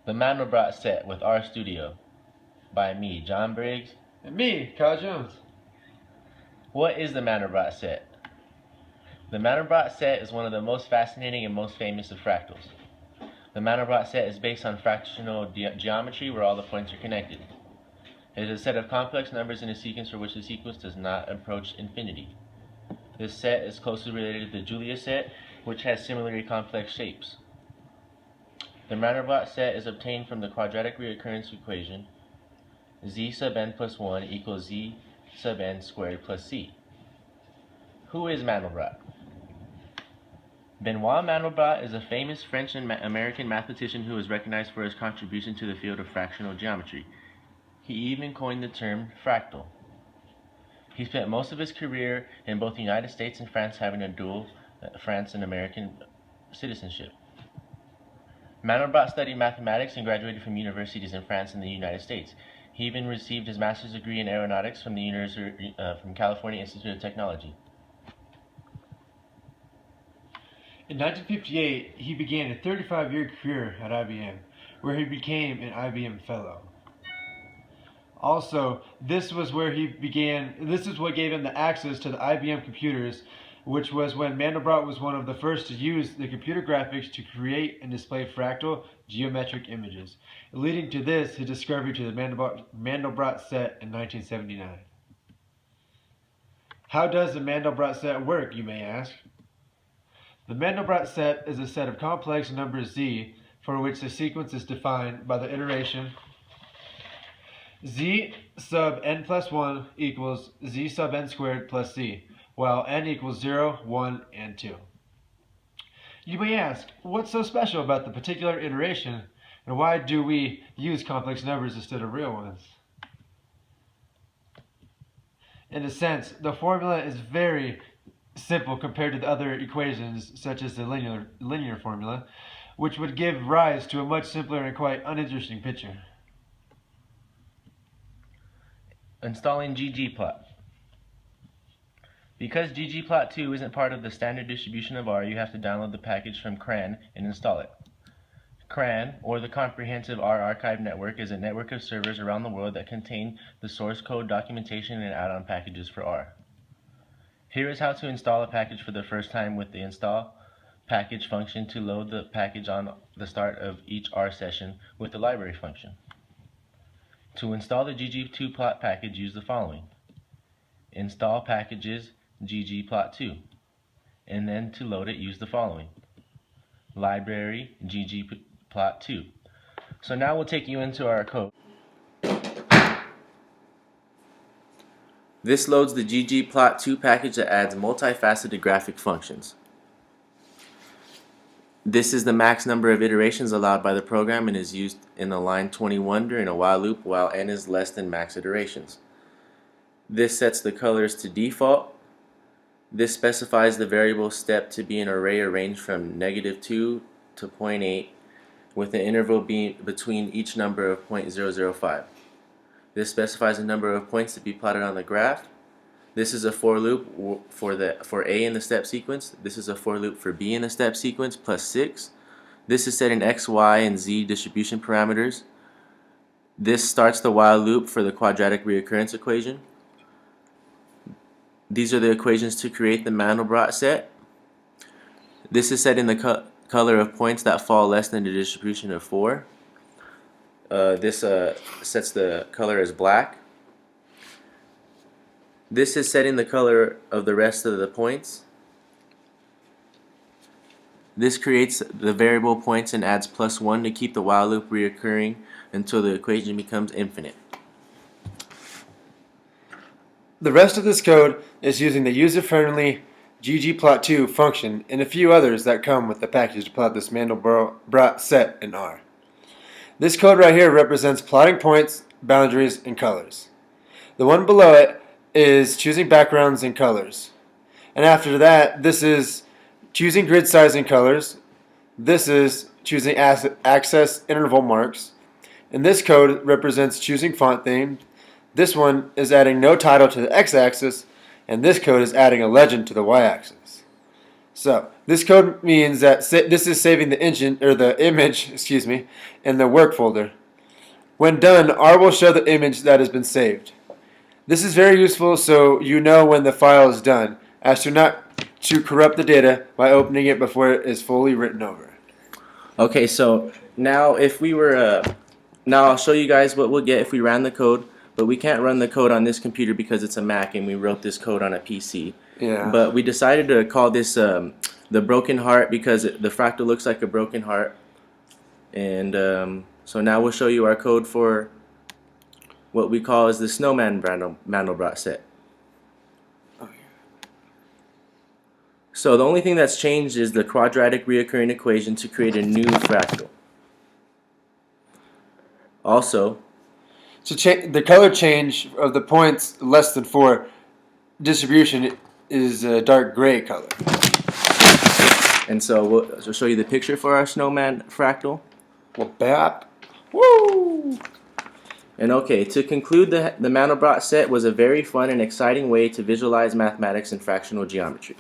The Mandelbrot Set with RStudio by me, John Briggs. And me, Kyle Jones. What is the Mandelbrot Set? The Mandelbrot Set is one of the most fascinating and most famous of fractals. The Mandelbrot Set is based on fractional geometry where all the points are connected. It is a set of complex numbers in a sequence for which the sequence does not approach infinity. This set is closely related to the Julia set, which has similarly complex shapes. The Mandelbrot set is obtained from the quadratic reoccurrence equation z sub n plus 1 equals z sub n squared plus c. Who is Mandelbrot? Benoit Mandelbrot is a famous French and American mathematician who is recognized for his contribution to the field of fractional geometry. He even coined the term fractal. He spent most of his career in both the United States and France, having a dual France and American citizenship. Mandelbrot studied mathematics and graduated from universities in France and the United States. He even received his master's degree in aeronautics from the California Institute of Technology. In 1958, he began a 35-year career at IBM, where he became an IBM Fellow. Also, this is what gave him the access to the IBM computers, which was when Mandelbrot was one of the first to use the computer graphics to create and display fractal geometric images, leading to his discovery to the Mandelbrot set in 1979. How does the Mandelbrot set work, you may ask? The Mandelbrot set is a set of complex numbers z for which the sequence is defined by the iteration z sub n plus 1 equals z sub n squared plus c, while n equals 0, 1, and 2. You may ask, what's so special about the particular iteration, and why do we use complex numbers instead of real ones? In a sense, the formula is very simple compared to the other equations, such as the linear formula, which would give rise to a much simpler and quite uninteresting picture. Installing ggplot. Because ggplot2 isn't part of the standard distribution of R, you have to download the package from CRAN and install it. CRAN, or the Comprehensive R Archive Network, is a network of servers around the world that contain the source code, documentation, and add-on packages for R. Here is how to install a package for the first time with the install package function to load the package on the start of each R session with the library function. To install the ggplot package, use the following: install packages ggplot2, and then to load it, use the following: library ggplot2. So now we'll take you into our code. This loads the ggplot2 package that adds multifaceted graphic functions. This is the max number of iterations allowed by the program and is used in the line 21 during a while loop while n is less than max iterations. This sets the colors to default. This specifies the variable step to be an array arranged from -2 to 0.8 with an interval between each number of 0.005. This specifies the number of points to be plotted on the graph. This is a for loop for A in the step sequence. This is a for loop for B in the step sequence plus 6. This is setting X, Y, and Z distribution parameters. This starts the while loop for the quadratic reoccurrence equation. These are the equations to create the Mandelbrot set. This is setting the color of points that fall less than the distribution of 4. This sets the color as black. This is setting the color of the rest of the points. This creates the variable points and adds +1 to keep the while loop reoccurring until the equation becomes infinite. The rest of this code is using the user-friendly ggplot2 function and a few others that come with the package to plot this Mandelbrot set in R. This code right here represents plotting points, boundaries, and colors. The one below it is choosing backgrounds and colors. And after that, this is choosing grid size and colors. This is choosing access interval marks. And this code represents choosing font theme. This one is adding no title to the x-axis, and this code is adding a legend to the y-axis. So this code means that this is saving the engine or the image, excuse me, in the work folder. When done, R will show the image that has been saved. This is very useful so you know when the file is done, as to not to corrupt the data by opening it before it is fully written over. Okay, so now if we were, now I'll show you guys what we'll get if we ran the code, but we can't run the code on this computer because it's a Mac and we wrote this code on a PC. Yeah. But we decided to call this the broken heart because the fractal looks like a broken heart. And so now we'll show you our code for what we call as the Snowman Mandelbrot set. So the only thing that's changed is the quadratic reoccurring equation to create a new fractal. Also, So the color change of the points less than 4 distribution is a dark gray color. and so we'll show you the picture for our Snowman fractal. Well, bap. Woo! And okay, to conclude, the Mandelbrot set was a very fun and exciting way to visualize mathematics and fractional geometry.